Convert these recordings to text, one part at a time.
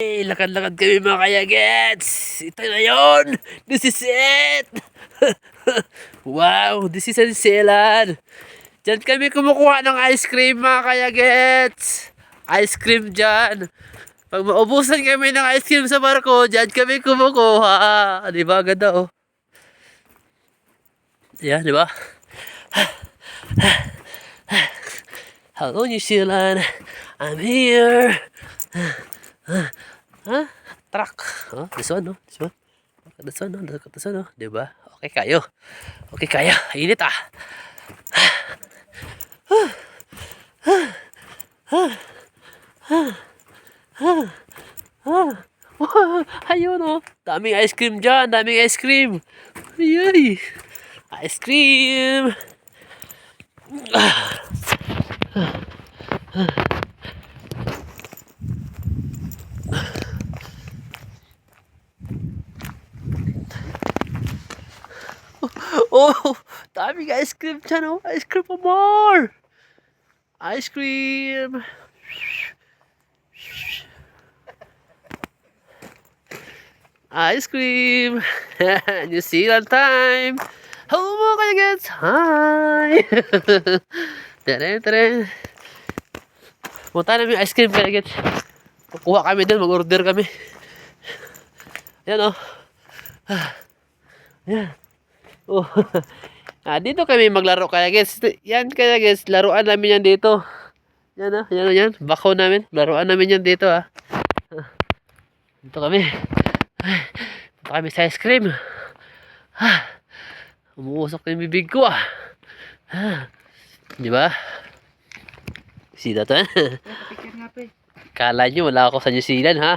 Lakad-lakad kami mga kayagets. Ito na yun. This is it. Wow, this is New Zealand. Diyan kami kumukuha ng ice cream mga kayagets. Ice cream dyan. Pag maubusan kami ng ice cream sa barko, dyan kami kumukuha. Di ba? Ganda oh. Yan, di ba? Hello New Zealand. I'm here. Huh? Truck. Oh, this one, no? This one. This one, no? This one, no? Diba? Okay kayo. Okay kayo. Init ah. Ayun oh. Daming ice cream dyan. Daming ice cream. Ayay. Ice cream. Oh, daming ice cream dyan oh. Ice cream for more. Ice cream. Ice cream. New Zealand time. Hello mga kayagets. Hi. Tere. Punta namin ice cream kayagets. Kukuha kami din. Mag-order kami. Yan oh. Yan. Oh. Dito kami maglaro kayagets. Yan kayagets. Laruan namin yan dito. Yan oh. Yan. Bako namin. Laruan namin yan dito ah. Dito kami. Punta kami sa ice cream. Umuusok yung bibig ko ah. Di ba? Sida to. Kala nyo wala ako sa New Zealand ha.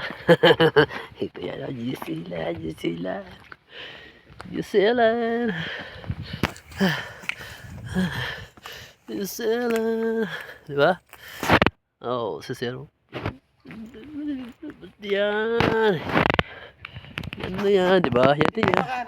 Ito yan oh. New Zealand. New Zealand. New Zealand. Di ba? Oh, sa zero. Yan. Yan na yan, di ba? Yan na yan.